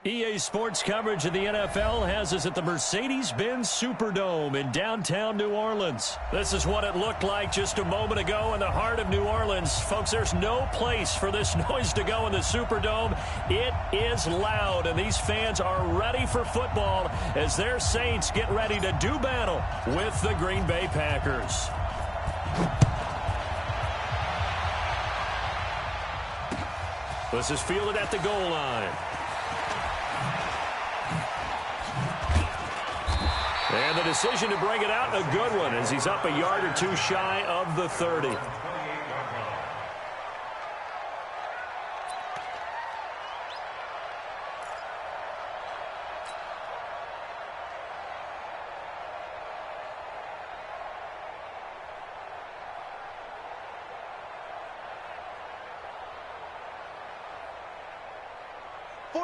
EA Sports coverage of the NFL has us at the Mercedes-Benz Superdome in downtown New Orleans. This is what it looked like just a moment ago in the heart of New Orleans. Folks, there's no place for this noise to go in the Superdome. It is loud, and these fans are ready for football as their Saints get ready to do battle with the Green Bay Packers. This is fielded at the goal line. And the decision to bring it out, a good one, as he's up a yard or two shy of the 30.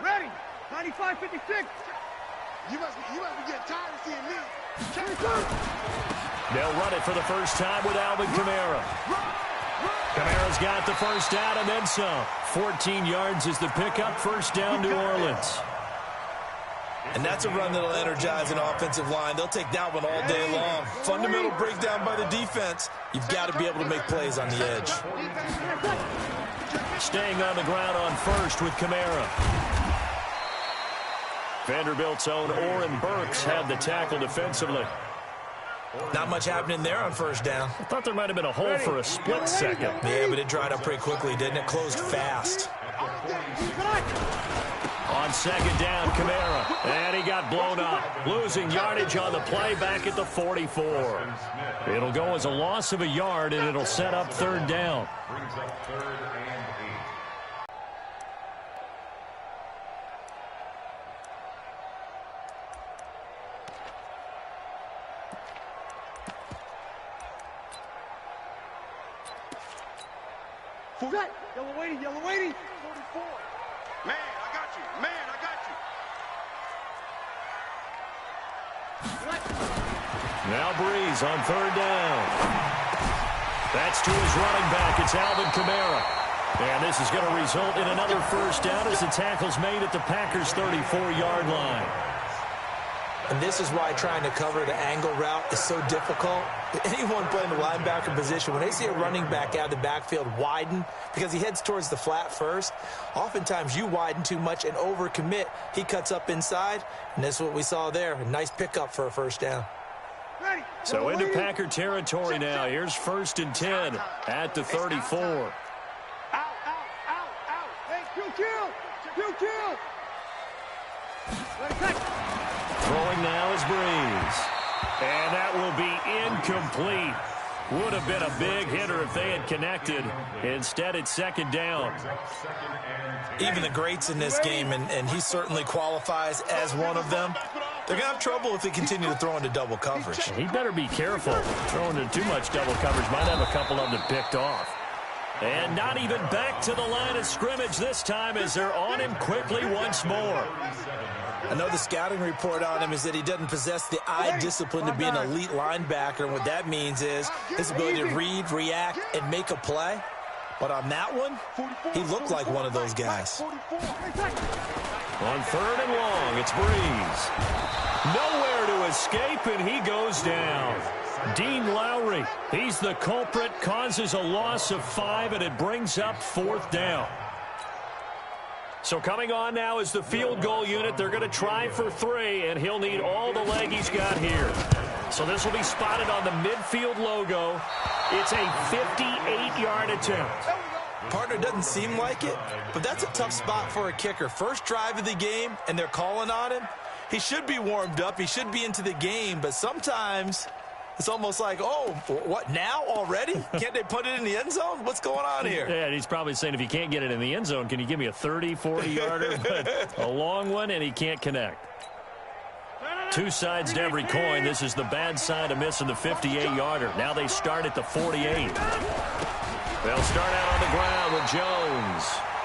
Ready, 95-56. You must be getting tired of seeing me. They'll run it for the first time with Alvin Kamara. Kamara's got the first down and then some. 14 yards is the pickup, first down New Orleans. And that's a run that'll energize an offensive line. They'll take that one all day long. Fundamental breakdown by the defense. You've got to be able to make plays on the edge. Staying on the ground on first with Kamara. Vanderbilt's own Oren Burks had the tackle defensively. Not much happening there on first down. I thought there might have been a hole for a split second. Yeah, but it dried up pretty quickly, didn't it? Closed fast. On second down, Kamara. And he got blown up. Losing yardage on the play back at the 44. It'll go as a loss of a yard, and it'll set up third down. Yellow waiting. 44. Man, I got you. Now Breeze on third down. That's to his running back. It's Alvin Kamara. And this is going to result in another first down as the tackle's made at the Packers' 34-yard line. And this is why trying to cover the angle route is so difficult. Anyone playing the linebacker position, when they see a running back out of the backfield widen because he heads towards the flat first, oftentimes you widen too much and overcommit. He cuts up inside, and that's what we saw there. A nice pickup for a first down. So into Packer territory now. Here's first and 10 at the 34. Out. Hey, kill. Throwing now is Breeze. And that will be incomplete. Would have been a big hitter if they had connected. Instead, it's second down. Even the greats in this game, and he certainly qualifies as one of them, they're going to have trouble if they continue to throw into double coverage. He better be careful. Throwing into too much double coverage might have a couple of them picked off. And not even back to the line of scrimmage this time as they're on him quickly once more. I know the scouting report on him is that he doesn't possess the eye discipline to be an elite linebacker. And what that means is his ability to read, react, and make a play. But on that one, he looked like one of those guys. On third and long, it's Breeze. Nowhere to escape, and he goes down. Dean Lowry, he's the culprit, causes a loss of 5, and it brings up fourth down. So coming on now is the field goal unit. They're going to try for 3, and he'll need all the leg he's got here. So this will be spotted on the midfield logo. It's a 58-yard attempt. Partner doesn't seem like it, but that's a tough spot for a kicker. First drive of the game, and they're calling on him. He should be warmed up. He should be into the game, but sometimes it's almost like, oh, what, now already? Can't they put it in the end zone? What's going on here? Yeah, and he's probably saying, if you can't get it in the end zone, can you give me a 30, 40-yarder? But a long one, and he can't connect. Two sides to every coin. This is the bad side of missing the 58-yarder. Now they start at the 48. They'll start out on the ground with Jones.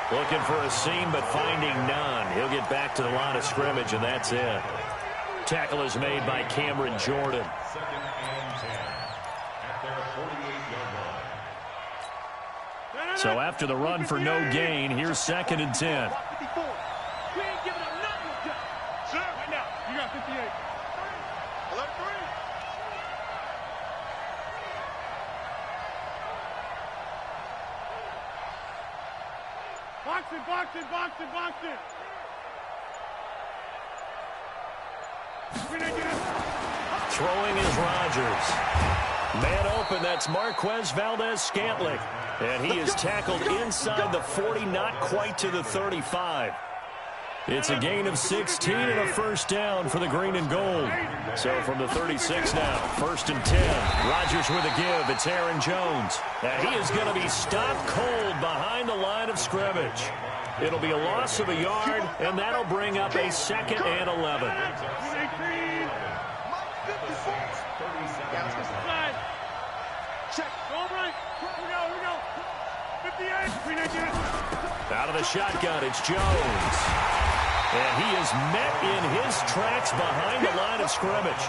Looking for a seam, but finding none. He'll get back to the line of scrimmage, and that's it. Tackle is made by Cameron Jordan. So after the run for no gain, here's second and 10. Boxing. Throwing is Rodgers. Man open, that's Marquez Valdez-Scantling. And he is tackled inside the 40, not quite to the 35. It's a gain of 16 and a first down for the green and gold. So from the 36 now, 1st and 10. Rodgers with a give. It's Aaron Jones. And he is going to be stopped cold behind the line of scrimmage. It'll be a loss of a yard, and that'll bring up a 2nd and 11. Out of the shotgun, it's Jones. And he is met in his tracks behind the line of scrimmage.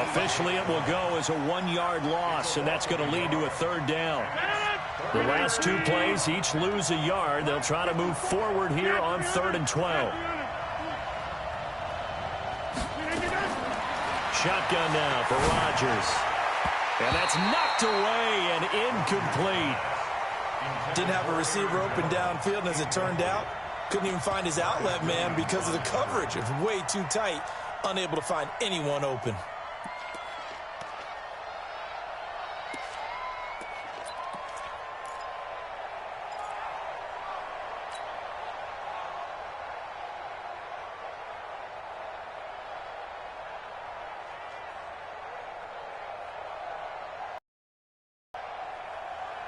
Officially, it will go as a 1-yard loss, and that's going to lead to a 3rd down. The last 2 plays each lose a yard. They'll try to move forward here on 3rd and 12. Shotgun now for Rodgers. And that's knocked away and incomplete. Didn't have a receiver open downfield, and as it turned out, couldn't even find his outlet man because of the coverage. It's way too tight, unable to find anyone open.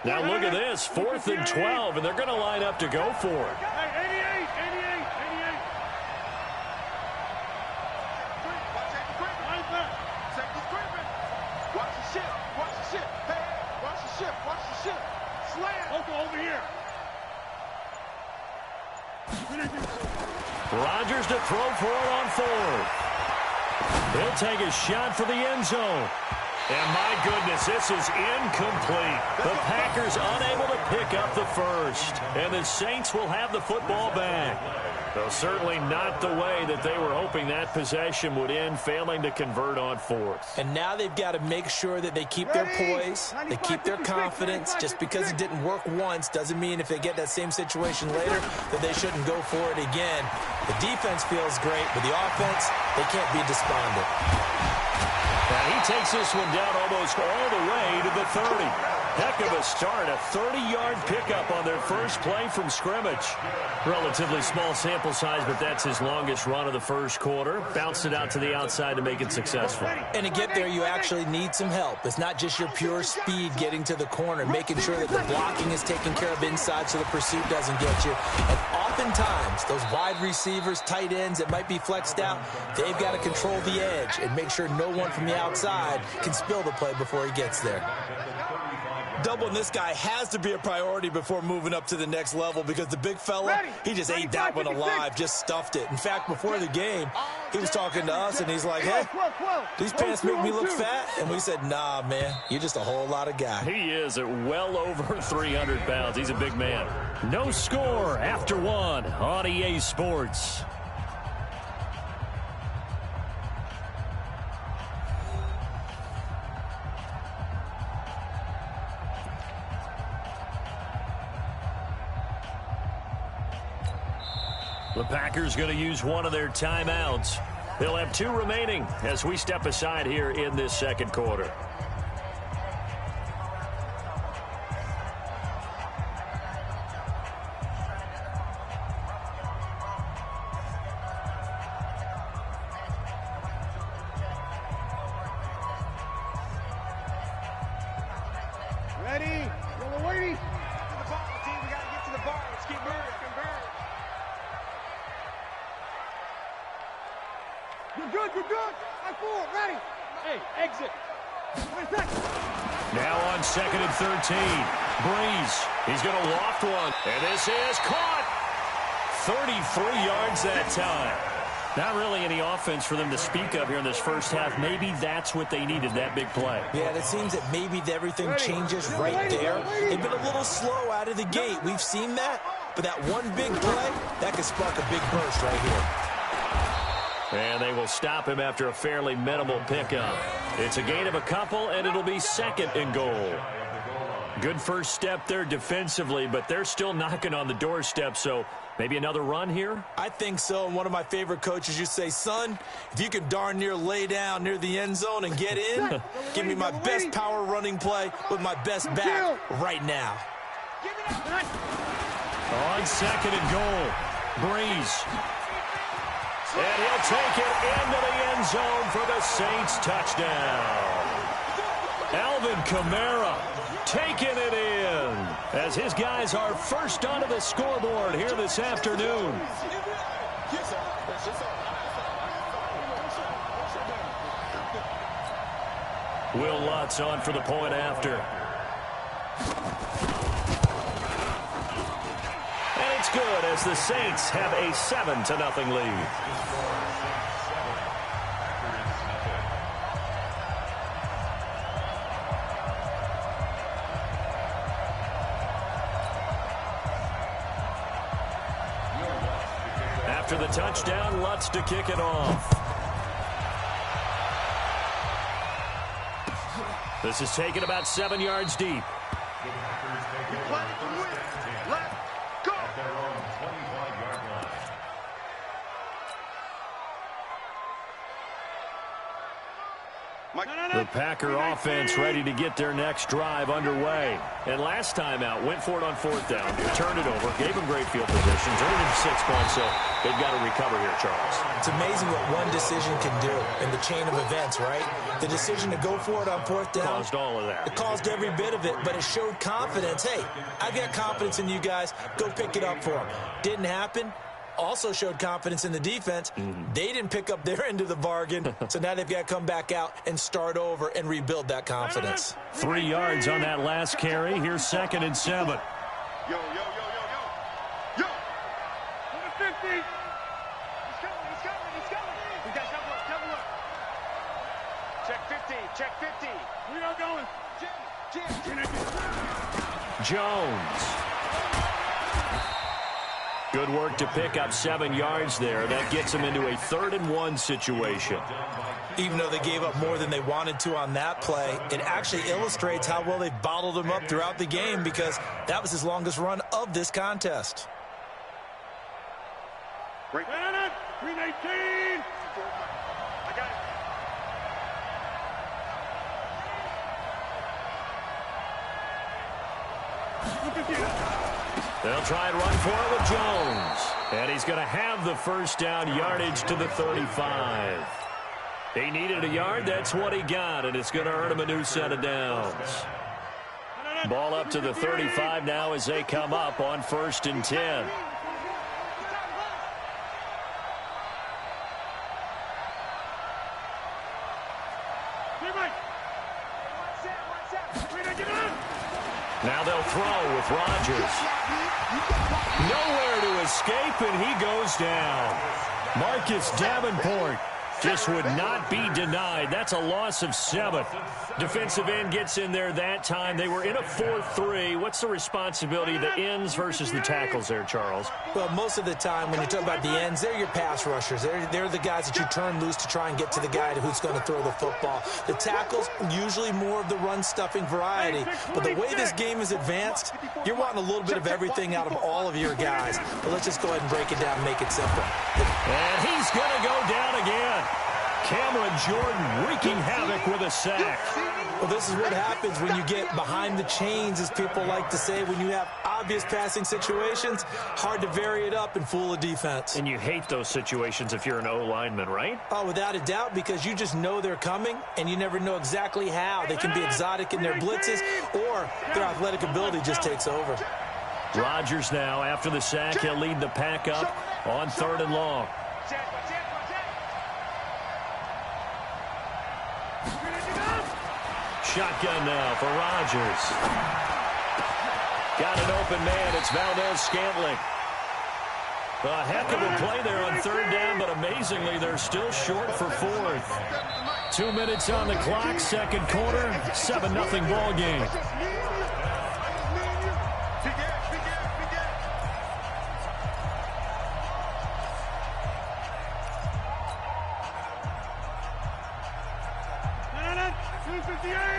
Now look at this, 4th and 12, and they're going to line up to go for it. Hey, 88. Watch the ship. Slam. Over here. Rodgers to throw for it on 4th. He'll take a shot for the end zone. And my goodness, this is incomplete. The Packers unable to pick up the first. And the Saints will have the football back. Though certainly not the way that they were hoping that possession would end, failing to convert on 4th. And now they've got to make sure that they keep their poise, they keep their confidence. Just because it didn't work once doesn't mean if they get that same situation later that they shouldn't go for it again. The defense feels great, but the offense, they can't be despondent. And he takes this one down almost all the way to the 30. Heck of a start, a 30-yard pickup on their first play from scrimmage. Relatively small sample size, but that's his longest run of the first quarter. Bounced it out to the outside to make it successful. And to get there, you actually need some help. It's not just your pure speed getting to the corner, making sure that the blocking is taken care of inside so the pursuit doesn't get you. And oftentimes, those wide receivers, tight ends that might be flexed out, they've got to control the edge and make sure no one from the outside can spill the play before he gets there. Doubling this guy has to be a priority before moving up to the next level because the big fella, he just ate that one alive, just stuffed it. In fact, before the game, he was talking to us, and he's like, hey, these pants make me look fat? And we said, nah, man, you're just a whole lot of guy. He is at well over 300 pounds. He's a big man. No score after 1 on EA Sports. The Packers going to use one of their timeouts. They'll have 2 remaining as we step aside here in this second quarter. Ready? We're waiting. To the ball, team. We got to get to the ball. Let's keep moving. You're good. I'm full. Ready. Hey, exit. Now on 2nd and 13. Breeze. He's going to loft one. And this is caught. 33 yards that time. Not really any offense for them to speak of here in this first half. Maybe that's what they needed, that big play. Yeah, it seems that maybe everything changes right there. They've been a little slow out of the gate. We've seen that. But that one big play, that could spark a big burst right here. And they will stop him after a fairly minimal pickup. It's a gain of a couple, and it'll be second and goal. Good first step there defensively, but they're still knocking on the doorstep, so maybe another run here? I think so. And one of my favorite coaches used to say, son, if you can darn near lay down near the end zone and get in, give me my best power running play with my best back right now. On second and goal, Breeze. And he'll take it into the end zone for the Saints touchdown. Alvin Kamara taking it in as his guys are first onto the scoreboard here this afternoon. Will Lutz on for the point after. And it's good as the Saints have a 7-0 lead. After the touchdown, Lutz to kick it off. This is taken about 7 yards deep. The Packer offense ready to get their next drive underway. And last time out, went for it on fourth down, turned it over, gave them great field positions, earned them 6 points, so they've got to recover here, Charles. It's amazing what one decision can do in the chain of events, right? The decision to go for it on fourth down. Caused all of that. It caused every bit of it, but it showed confidence. Hey, I've got confidence in you guys. Go pick it up for them. Didn't happen. Also showed confidence in the defense. They didn't pick up their end of the bargain, so now they've got to come back out and start over and rebuild that confidence. 3 yards on that last carry. Here's 2nd and 7. Yo, yo, yo, yo, yo. Yo. Number 50. He's coming, he's coming, he's coming. We got double up. Check 50, check 50. We are going. Jones. Good work to pick up 7 yards there. That gets them into a 3rd and 1 situation. Even though they gave up more than they wanted to on that play, it actually illustrates how well they've bottled them up throughout the game because that was his longest run of this contest. Break. 319. I got it. They'll try and run for it with Jones. And he's going to have the first down, yardage to the 35. He needed a yard. That's what he got, and it's going to earn him a new set of downs. Ball up to the 35 now as they come up on 1st and 10. Now they'll throw with Rodgers. Nowhere to escape, and he goes down. Marcus Davenport just would not be denied. That's a loss of 7. Defensive end gets in there that time. They were in a 4-3. What's the responsibility of the ends versus the tackles there, Charles? Well, most of the time when you talk about the ends, they're your pass rushers. They're the guys that you turn loose to try and get to the guy who's going to throw the football. The tackles, usually more of the run-stuffing variety. But the way this game is advanced, you're wanting a little bit of everything out of all of your guys. But let's just go ahead and break it down and make it simple. And he's going to go down again. Cameron Jordan wreaking havoc with a sack. Well, this is what happens when you get behind the chains, as people like to say. When you have obvious passing situations, hard to vary it up and fool a defense. And you hate those situations if you're an O-lineman, right? Oh, without a doubt, because you just know they're coming, and you never know exactly how. They can be exotic in their blitzes, or their athletic ability just takes over. Rodgers now, after the sack, he'll lead the pack up on 3rd and long. Shotgun now for Rodgers. Got an open man. It's Valdez-Scantling. A heck of a play there on 3rd down, but amazingly, they're still short for 4th. 2 minutes on the clock, 2nd quarter, 7-0 ball game.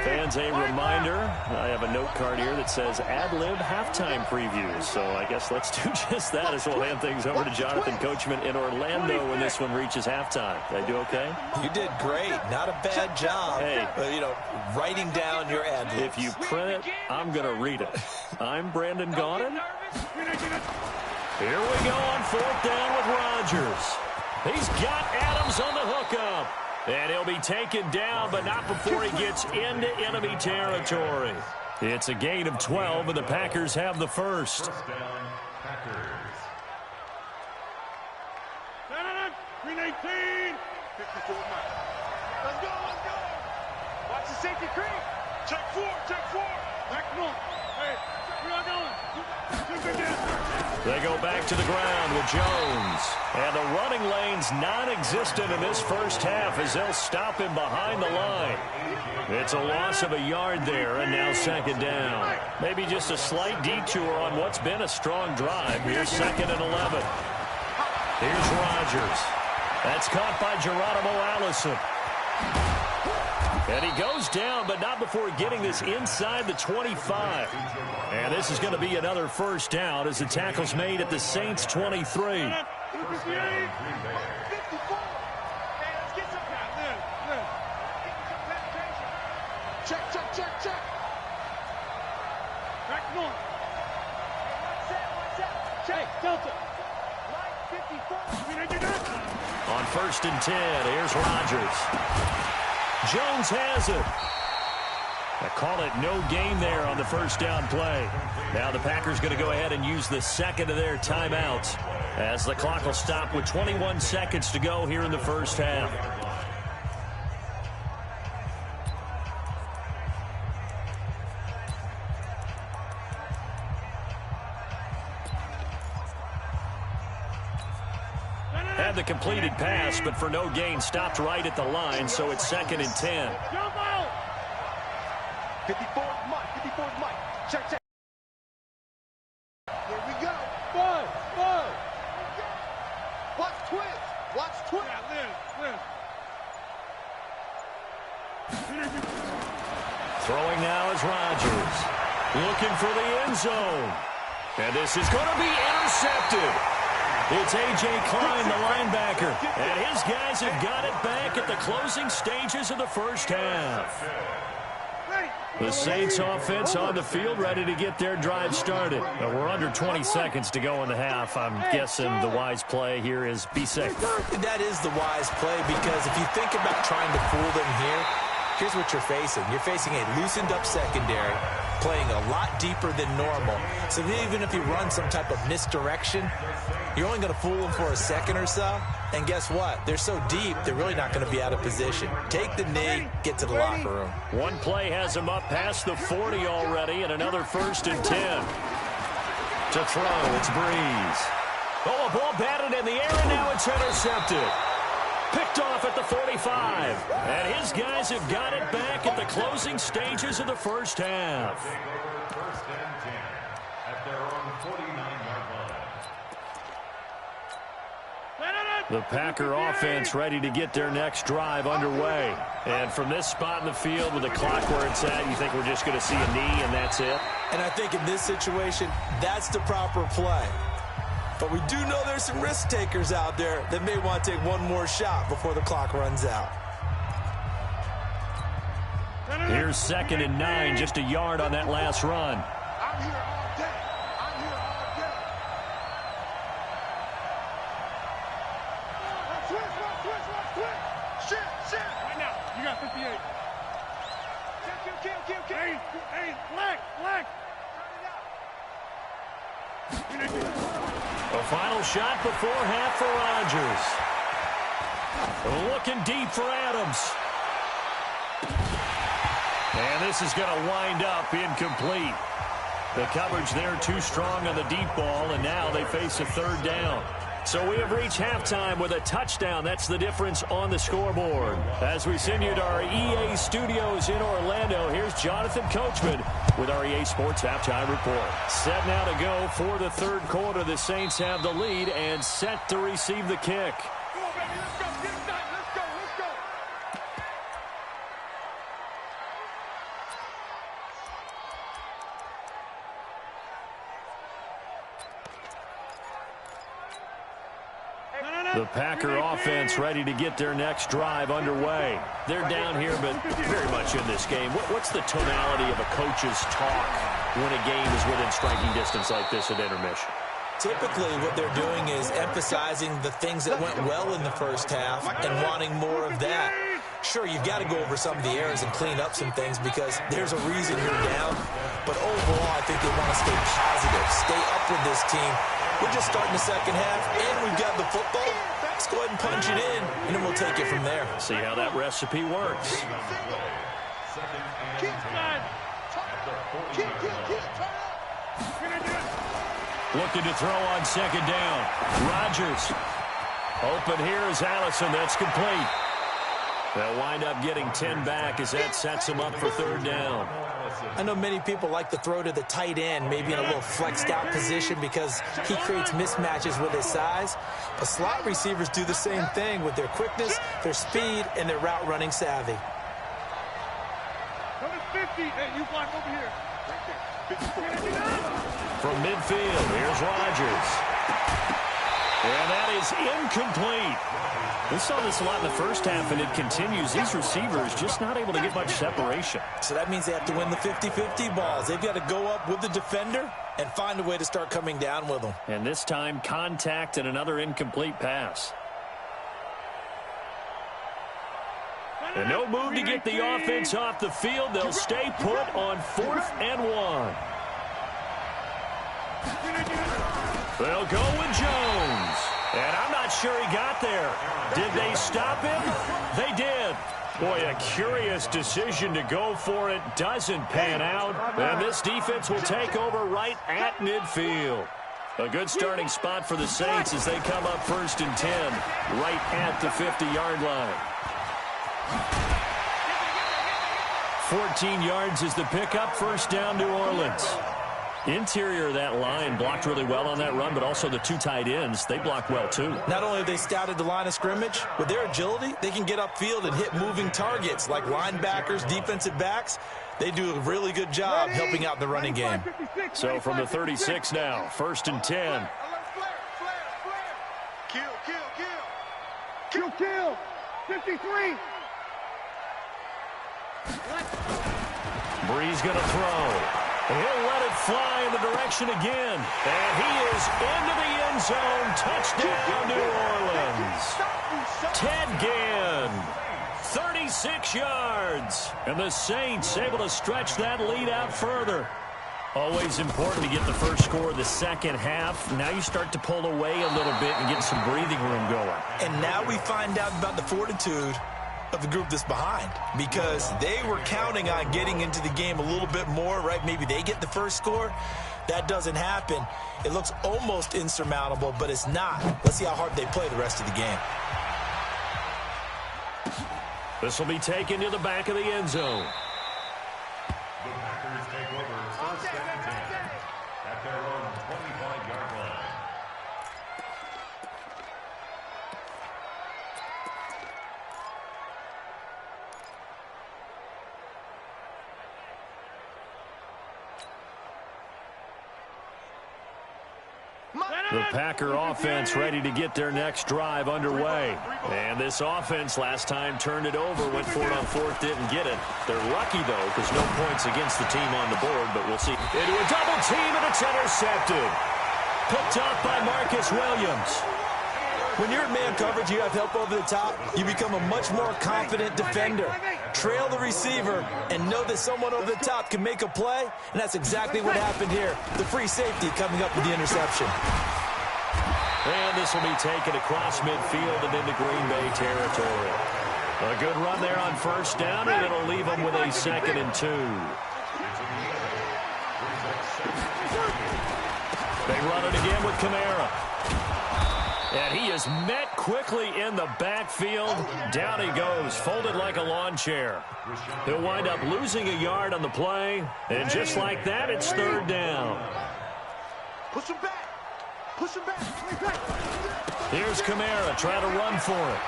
Fans, a reminder, I have a note card here that says ad-lib halftime previews. So I guess let's do just that as we'll hand things over to Jonathan Coachman in Orlando when this one reaches halftime. Did I do okay? You did great. Not a bad job. Hey. Writing down your ad-libs. If you print it, I'm going to read it. I'm Brandon Gaudin. Here we go on 4th down with Rodgers. He's got Adams on the hookup. And he'll be taken down, but not before he gets into enemy territory. It's a gain of 12, and the Packers have the first. First down, Packers. 319. 54 miles. Let's go, let's go. Watch the safety creep. Check 4, check 4. Back one. Hey, we are going. They go back to the ground with Jones. And the running lane's non-existent in this first half as they'll stop him behind the line. It's a loss of a yard there, and now 2nd down. Maybe just a slight detour on what's been a strong drive. Here's 2nd and 11. Here's Rodgers. That's caught by Geronimo Allison. And he goes down, but not before getting this inside the 25. And this is going to be another first down as the tackle's made at the Saints' 23. Check. Back north. Check, Delta. On 1st and 10, here's Rodgers. Jones has it. I call it no gain there on the first down play. Now the Packers going to go ahead and use the 2nd of their timeouts as the clock will stop with 21 seconds to go here in the first half. Had the completed pass, but for no gain, stopped right at the line, so it's 2nd and 10. 54th Mike. Check. Here we go. Five. Watch twist. Throwing now is Rodgers. Looking for the end zone. And this is going to be intercepted. It's A.J. Klein, the linebacker. And his guys have got it back at the closing stages of the first half. The Saints offense on the field, ready to get their drive started. But we're under 20 seconds to go in the half. I'm guessing the wise play here is be safe. That is the wise play, because if you think about trying to fool them here, here's what you're facing. You're facing a loosened-up secondary, playing a lot deeper than normal. So even if you run some type of misdirection, you're only going to fool them for a second or so. And guess what? They're so deep, they're really not going to be out of position. Take the knee, get to the locker room. One play has them up past the 40 already, and another 1st and 10. To throw, it's Breeze. Oh, a ball batted in the air, and now it's intercepted. Picked off at the 45. And his guys have got it back at the closing stages of the first half. First and 10 at their own 49-yard line. The Packer offense ready to get their next drive underway. And from this spot in the field with the clock where it's at, you think we're just going to see a knee and that's it? And I think in this situation, that's the proper play. But we do know there's some risk takers out there that may want to take one more shot before the clock runs out. Here's 2nd and 9, just a yard on that last run. I'm here all day. Shit. Right now, you got 58. Kill. Hey, black. A final shot before half for Rodgers. Looking deep for Adams. And this is going to wind up incomplete. The coverage there too strong on the deep ball, and now they face a 3rd down. So we have reached halftime with a touchdown. That's the difference on the scoreboard. As we send you to our EA studios in Orlando, here's Jonathan Coachman with our EA Sports Halftime Report. Set now to go for the 3rd quarter. The Saints have the lead and set to receive the kick. Come on, baby, let's go. Get it done. Let's go. The Packer offense ready to get their next drive underway. They're down here, but very much in this game. What's the tonality of a coach's talk when a game is within striking distance like this at intermission? Typically, what they're doing is emphasizing the things that went well in the first half and wanting more of that. Sure, you've got to go over some of the errors and clean up some things because there's a reason you're down. But overall, I think they want to stay positive, stay up with this team. We're just starting the second half, and we've got the football. Let's go ahead and punch it in, and then we'll take it from there. See how that recipe works. Looking to throw on second down. Rodgers. Open here is Allison. That's complete. They'll wind up getting 10 back as that sets them up for third down. I know many people like to throw to the tight end, maybe in a little flexed out position because he creates mismatches with his size. But slot receivers do the same thing with their quickness, their speed, and their route running savvy. Number 50, hey, you block over here. From midfield, here's Rodgers. And that is incomplete. We saw this a lot in the first half, and it continues. These receivers just not able to get much separation. So that means they have to win the 50-50 balls. They've got to go up with the defender and find a way to start coming down with them. And this time, contact and another incomplete pass. And no move to get the offense off the field. They'll stay put on 4th and 1. They'll go with Jones. And I'm not sure he got there. Did they stop him? They did. Boy, a curious decision to go for it. Doesn't pan out. And this defense will take over right at midfield. A good starting spot for the Saints as they come up 1st and 10, right at the 50-yard line. 14 yards is the pickup. First down, New Orleans. Interior of that line blocked really well on that run, but also the two tight ends, they block well too. Not only have they scouted the line of scrimmage, with their agility, they can get upfield and hit moving targets like linebackers, defensive backs. They do a really good job helping out the running game. So from the 36 now, 1st and 10. Kill. 53. Breeze going to throw. He'll let it fly in the direction again. And he is into the end zone. Touchdown, New Orleans. Ted Ginn, 36 yards. And the Saints able to stretch that lead out further. Always important to get the first score of the second half. Now you start to pull away a little bit and get some breathing room going. And now we find out about the fortitude of the group that's behind, because they were counting on getting into the game a little bit more, right? Maybe they get the first score. That doesn't happen. It looks almost insurmountable, but it's not. Let's see how hard they play the rest of the game. This will be taken to the back of the end zone. The Packers take over 1st and 10 at their own 25-yard line. The Packer offense ready to get their next drive underway. And this offense last time turned it over, went for it on 4th, didn't get it. They're lucky, though, because no points against the team on the board, but we'll see. Into a double team, and it's intercepted. Picked off by Marcus Williams. When you're in man coverage, you have help over the top, you become a much more confident defender. Trail the receiver and know that someone over the top can make a play, and that's exactly what happened here. The free safety coming up with the interception. And this will be taken across midfield and into Green Bay territory. A good run there on 1st down, and it'll leave them with a 2nd and 2. They run it again with Kamara. And he is met quickly in the backfield. Down he goes, folded like a lawn chair. He'll wind up losing a yard on the play. And just like that, it's 3rd down. Push him back. Push him back. Here's Kamara trying to run for it.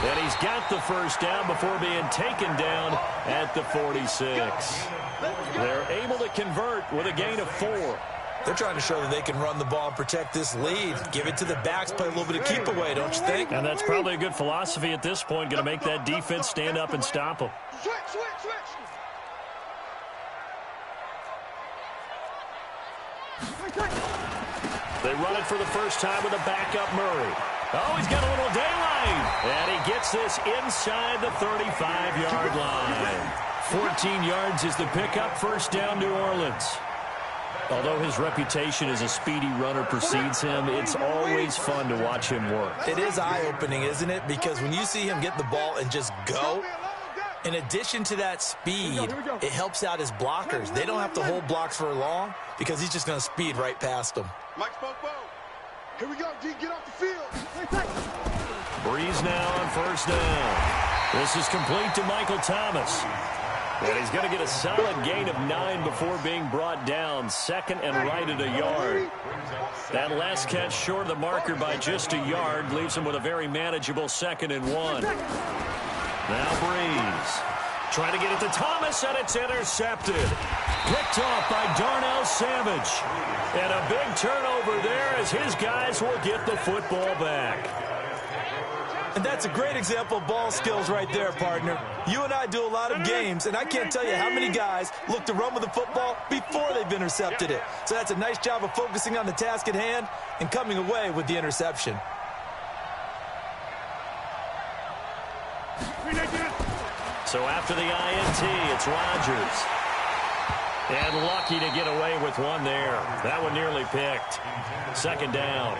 And he's got the 1st down before being taken down at the 46. They're able to convert with a gain of 4. They're trying to show that they can run the ball and protect this lead. Give it to the backs, play a little bit of keep away, don't you think? And that's probably a good philosophy at this point, going to make that defense stand up and stop them. Switch. They run it for the first time with a backup Murray. Oh, he's got a little daylight. And he gets this inside the 35-yard line. 14 yards is the pickup. First down, New Orleans. Although his reputation as a speedy runner precedes him, it's always fun to watch him work. It is eye-opening, isn't it? Because when you see him get the ball and just go, in addition to that speed, it helps out his blockers. They don't have to hold blocks for long because he's just going to speed right past them. Mike Spopo. Here we go, D. Get off the field. Breeze now on first down. This is complete to Michael Thomas. And he's going to get a solid gain of 9 before being brought down. Second and right at a yard. That last catch short of the marker by just a yard leaves him with a very manageable 2nd and 1. Now Breeze. Trying to get it to Thomas, and it's intercepted. Picked off by Darnell Savage. And a big turnover there as his guys will get the football back. And that's a great example of ball skills right there, partner. You and I do a lot of games, and I can't tell you how many guys look to run with the football before they've intercepted it. So that's a nice job of focusing on the task at hand and coming away with the interception. So after the INT, it's Rodgers. And lucky to get away with one there. That one nearly picked. 2nd down.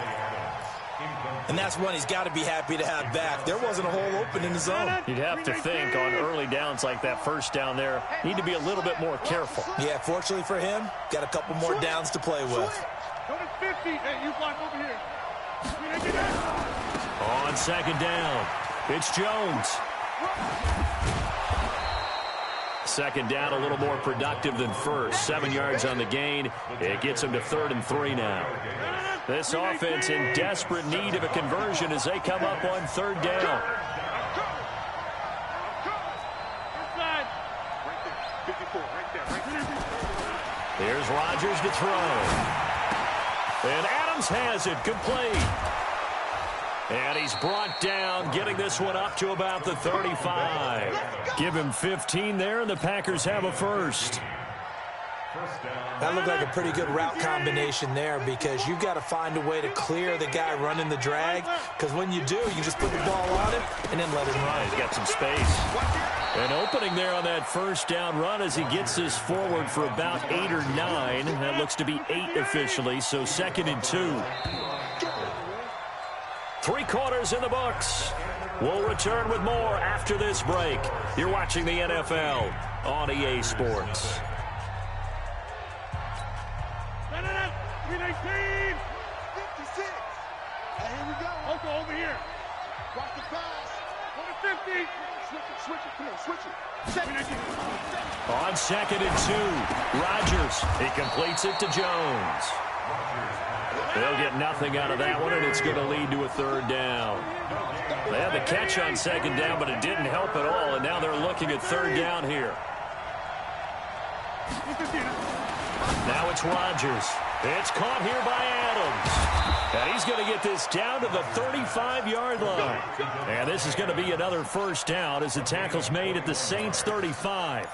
And that's one he's got to be happy to have back. There wasn't a hole open in the zone. You'd have to think on early downs like that first down there, need to be a little bit more careful. Yeah, fortunately for him, got a couple more downs to play with. Go to 50. Hey, you block over here. On 2nd down, it's Jones. 2nd down, a little more productive than first. 7 yards on the gain. It gets him to 3rd and 3 now. This offense in desperate need of a conversion as they come up on 3rd down. Here's Rodgers to throw. And Adams has it complete. And he's brought down, getting this one up to about the 35. Give him 15 there, and the Packers have a first. That looked like a pretty good route combination there because you've got to find a way to clear the guy running the drag, because when you do, you can just put the ball on him and then let him run. He's got some space. An opening there on that first down run as he gets this forward for about 8 or 9. That looks to be 8 officially, so 2nd and 2. 3 quarters in the books. We'll return with more after this break. You're watching the NFL on EA Sports. 319. 56. Hey, here we go. Oko over here. Watch the pass. Go to 50. Switch it. Come on, switch it. On 2nd and 2, Rodgers. He completes it to Jones. They'll get nothing out of that one, and it's going to lead to a 3rd down. They had the catch on 2nd down, but it didn't help at all, and now they're looking at 3rd down here. Now it's Rodgers. It's caught here by Adams. And he's going to get this down to the 35-yard line. And this is going to be another first down as the tackle's made at the Saints' 35.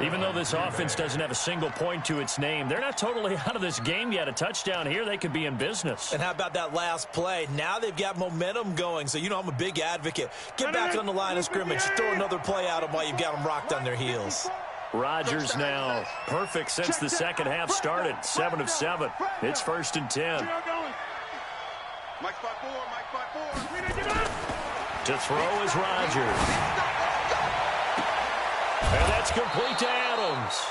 Even though this offense doesn't have a single point to its name, they're not totally out of this game yet. A touchdown here, they could be in business. And how about that last play? Now they've got momentum going, so you know I'm a big advocate. Get back on the line of scrimmage. Throw another play at them while you've got them rocked on their heels. Rodgers now perfect since the second half started. 7 of 7. It's 1st and 10. Mike 5-4. To throw is Rodgers. And that's complete to Adams.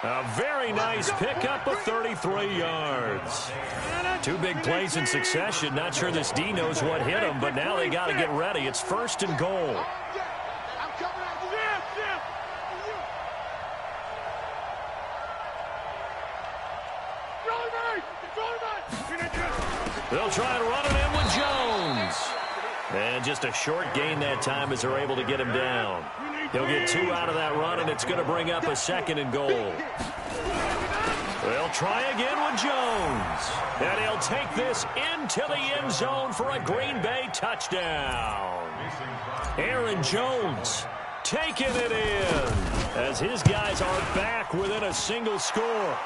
A very nice pickup of 33 yards. 2 big plays in succession. Not sure this D knows what hit him, but now they got to get ready. It's 1st and goal. They'll try to run it in with Jones. And just a short gain that time as they're able to get him down. He'll get 2 out of that run, and it's going to bring up a 2nd and goal. They'll try again with Jones. And he'll take this into the end zone for a Green Bay touchdown. Aaron Jones taking it in as his guys are back within a single score.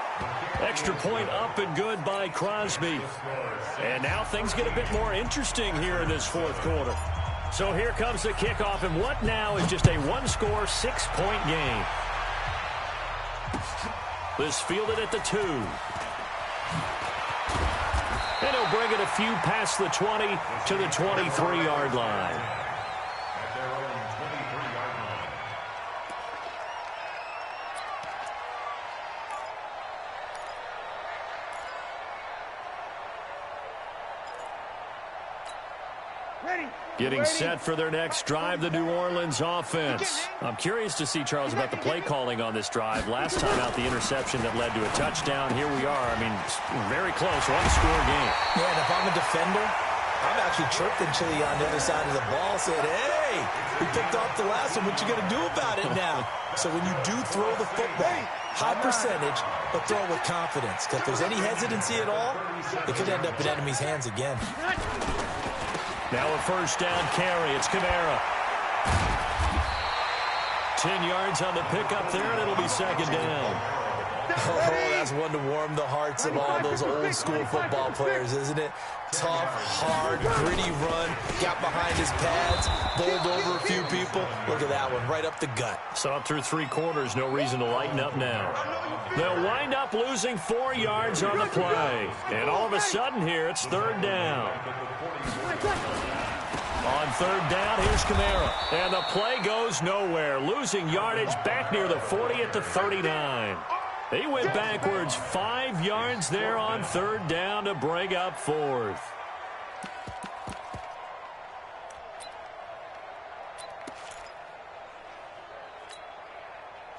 Extra point up and good by Crosby. And now things get a bit more interesting here in this fourth quarter. So here comes the kickoff, and what now is just a one-score, 6-point game. This fielded at the 2. And he'll bring it a few past the 20 to the 23-yard line. At their own 23-yard line. Getting set for their next drive, the New Orleans offense. I'm curious to see, Charles, about the play calling on this drive. Last time out, the interception that led to a touchdown. Here we are. I mean, very close, one-score game. Yeah, and if I'm a defender, I'm actually chirping Chili on the other side of the ball, saying, hey, we picked off the last one. What you going to do about it now? So when you do throw the football, high percentage, but throw it with confidence. Because if there's any hesitancy at all, it could end up in enemy's hands again. Now a first down carry. It's Kamara. 10 yards on the pickup there, and it'll be second down. Oh, that's one to warm the hearts of all those old-school football players, isn't it? Tough, hard, gritty run. Got behind his pads, bowled over a few people. Look at that one, right up the gut. So through 3 quarters, no reason to lighten up now. They'll wind up losing 4 yards on the play. And all of a sudden here, it's third down. On third down, here's Kamara. And the play goes nowhere. Losing yardage back near the 40 at the 39. They went backwards 5 yards there on third down to bring up fourth.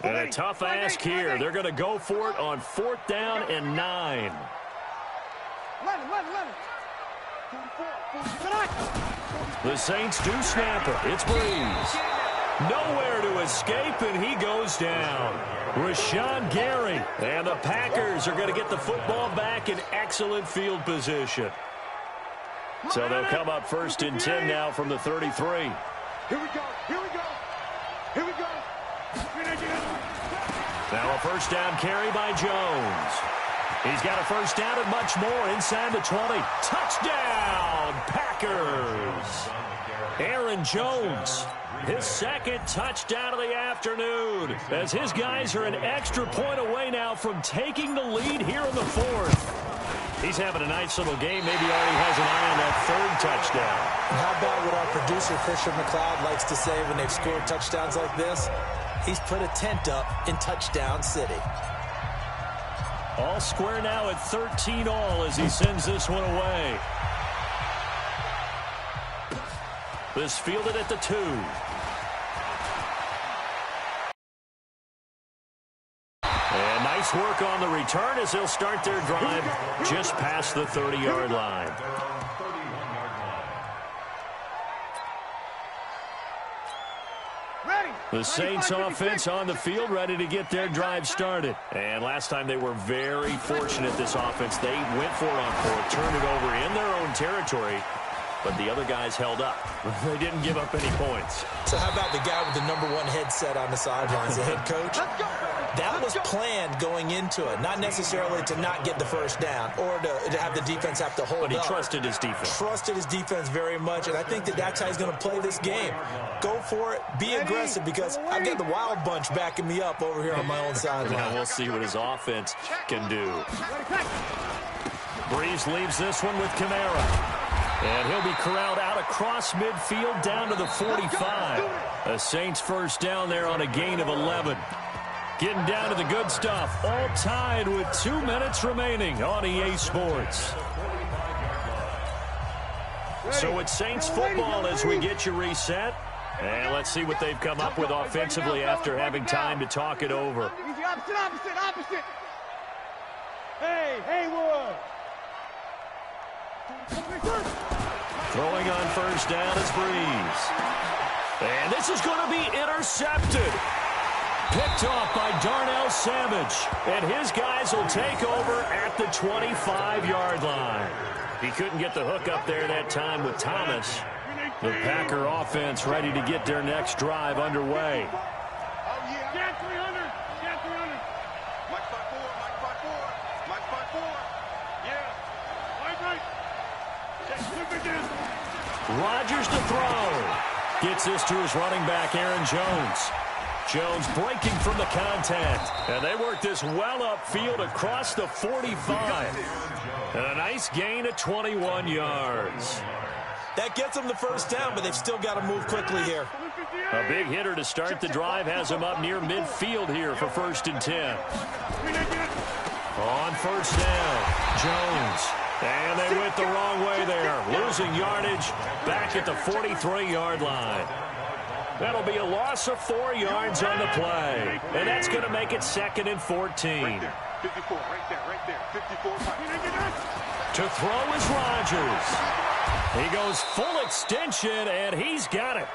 And a tough ask here. They're going to go for it on fourth down and 9. The Saints do snap it. It's Breeze. Nowhere to escape, and he goes down. Rashawn Gary. And the Packers are going to get the football back in excellent field position. So they'll come up first and 10 now from the 33. Here we go. Here we go. Here we go. Now a first down carry by Jones. He's got a first down and much more inside the 20. Touchdown, Packers. Aaron Jones, his second touchdown of the afternoon, as his guys are an extra point away now from taking the lead here in the fourth. He's having a nice little game. Maybe already has an eye on that third touchdown. And how about what our producer, Christian McLeod, likes to say when they've scored touchdowns like this? He's put a tent up in Touchdown City. All square now at 13 all as he sends this one away. This fielded at the 2. And nice work on the return as they'll start their drive just past the 30-yard line. The Saints offense on the field, ready to get their drive started. And last time they were very fortunate, this offense. They went for it on fourth, turned it over in their own territory, but the other guys held up. They didn't give up any points. So how about the guy with the #1 headset on the sidelines, the head coach? That was planned going into it, not necessarily to not get the first down or to have the defense have to hold up. But he trusted his defense. Trusted his defense very much, and I think that's how he's going to play this game. Go for it, be aggressive, because I've got the wild bunch backing me up over here on my own sideline. Now we'll see what his offense can do. Breeze leaves this one with Kamara. And he'll be corralled out across midfield down to the 45. A Saints first down there on a gain of 11. Getting down to the good stuff. All tied with 2 minutes remaining on EA Sports. So it's Saints football as we get you reset. And let's see what they've come up with offensively after having time to talk it over. Opposite. Hey, Haywood. Throwing on first down is Breeze. And this is going to be intercepted. Picked off by Darnell Savage. And his guys will take over at the 25-yard line. He couldn't get the hook up there that time with Thomas. The Packer offense ready to get their next drive underway. Get 300. Get 300. Mike 5-4. Mike 5-4. Mike 5-4. Yeah. Right. Check. Flip again. Rodgers to throw. Gets this to his running back, Aaron Jones. Jones breaking from the contact. And they work this well upfield across the 45. And a nice gain of 21 yards. That gets them the first down, but they've still got to move quickly here. A big hitter to start the drive has him up near midfield here for 1st and 10. On first down, Jones. And they went the wrong way there. Losing yardage back at the 43-yard line. That'll be a loss of 4 yards on the play. And that's going to make it 2nd and 14. Right there. 54, right there. 54. To throw is Rodgers. He goes full extension, and he's got it.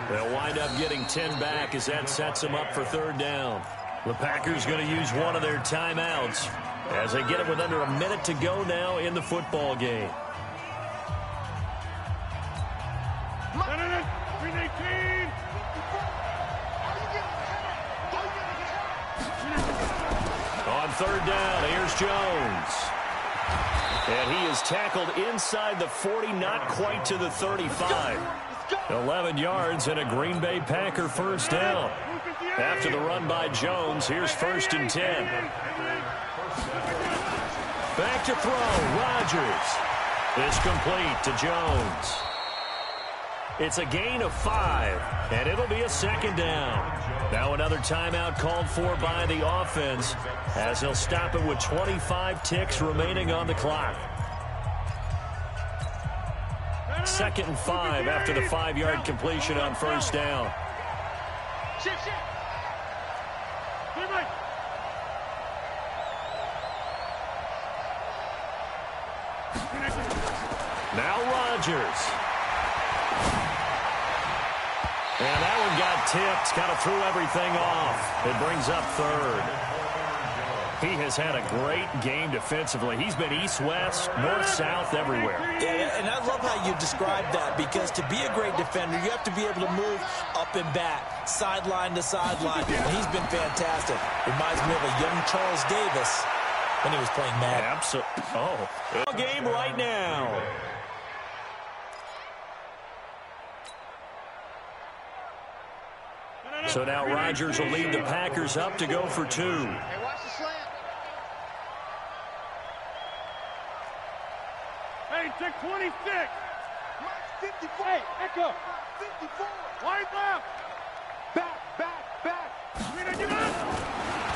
They'll wind up getting 10 back as that sets them up for 3rd down. The Packers going to use one of their timeouts as they get it with under a minute to go now in the football game. On 3rd down, here's Jones. And he is tackled inside the 40, not quite to the 35. 11 yards and a Green Bay Packer first down. After the run by Jones, here's 1st and 10. Back to throw, Rodgers. It's complete to Jones. It's a gain of 5, and it'll be a 2nd down. Now another timeout called for by the offense as they'll stop it with 25 ticks remaining on the clock. 2nd and 5 after the 5-yard completion on first down. Now Rodgers. And that one got tipped, kind of threw everything off. It brings up 3rd. He has had a great game defensively. He's been east-west, north-south, everywhere. Yeah, and I love how you described that, because to be a great defender, you have to be able to move up and back, sideline to sideline. And he's been fantastic. Reminds me of a young Charles Davis when he was playing Madden. Absolutely. Oh, game right now. So now Rodgers will lead the Packers up to go for 2. Hey, watch the slant. Hey, check 26. 54. Hey, echo. 54. Wide left. Back.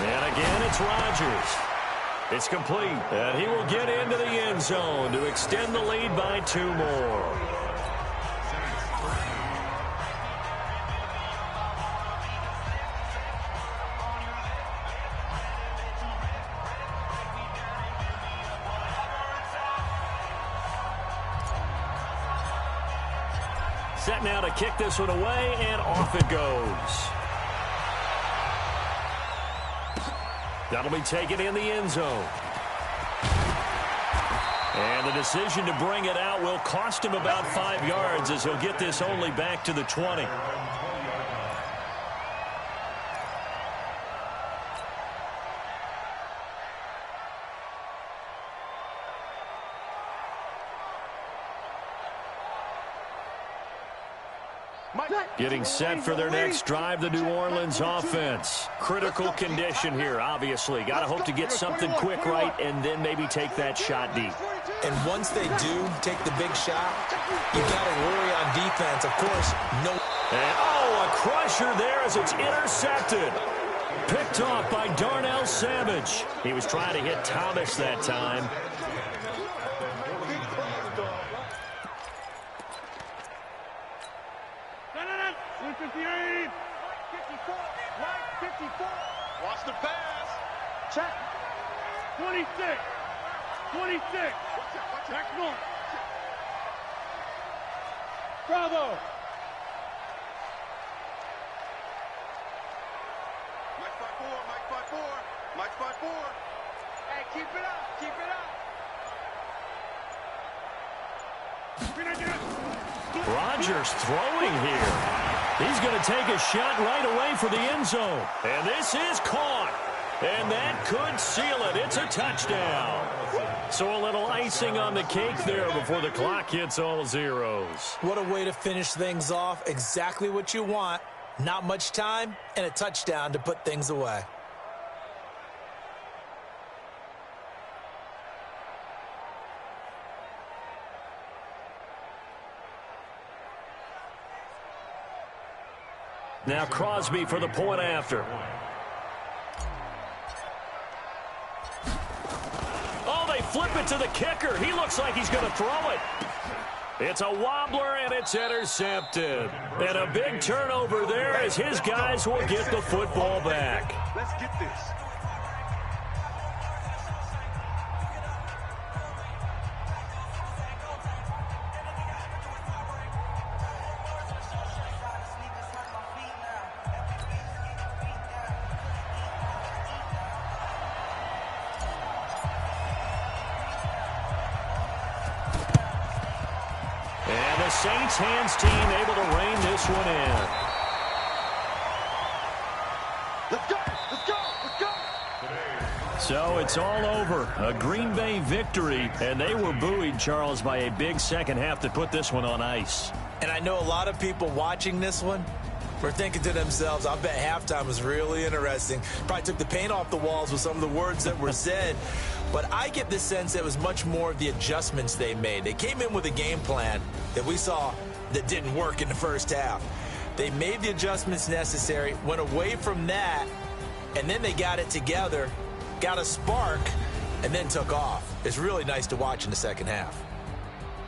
And again, it's Rodgers. It's complete. And he will get into the end zone to extend the lead by 2 more. Set now to kick this one away, and off it goes. That'll be taken in the end zone. And the decision to bring it out will cost him about 5 yards as he'll get this only back to the 20. Getting set for their next drive, the New Orleans offense. Critical condition here, obviously. Got to hope to get something quick right and then maybe take that shot deep. And once they do take the big shot, you got to worry on defense. Of course, no. And, a crusher there as it's intercepted. Picked off by Darnell Savage. He was trying to hit Thomas that time. Watch the pass. Check. 26. Check north. Bravo. Watch my board. Hey, keep it up. Keep it up. Rodgers throwing here. He's going to take a shot right away for the end zone. And this is caught. And that could seal it. It's a touchdown. So a little icing on the cake there before the clock hits all zeros. What a way to finish things off. Exactly what you want. Not much time and a touchdown to put things away. Now Crosby for the point after. Oh, they flip it to the kicker. He looks like he's going to throw it. It's a wobbler, and it's intercepted. And a big turnover there as his guys will get the football back. Let's get this. The Saints hands team able to rein this one in. Let's go! Let's go! Let's go! So it's all over. A Green Bay victory, and they were buoyed, Charles, by a big second half to put this one on ice. And I know a lot of people watching this one were thinking to themselves, I bet halftime was really interesting. Probably took the paint off the walls with some of the words that were said. But I get the sense that it was much more of the adjustments they made. They came in with a game plan that we saw that didn't work in the first half. They made the adjustments necessary, went away from that, and then they got it together, got a spark, and then took off. It's really nice to watch in the second half.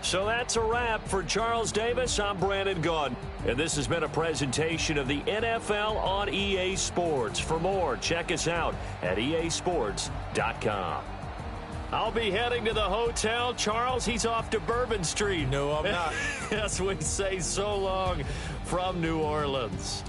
So that's a wrap for Charles Davis. I'm Brandon Gaudin, and this has been a presentation of the NFL on EA Sports. For more, check us out at easports.com. I'll be heading to the hotel. Charles, he's off to Bourbon Street. No, I'm not. Yes, we say so long from New Orleans.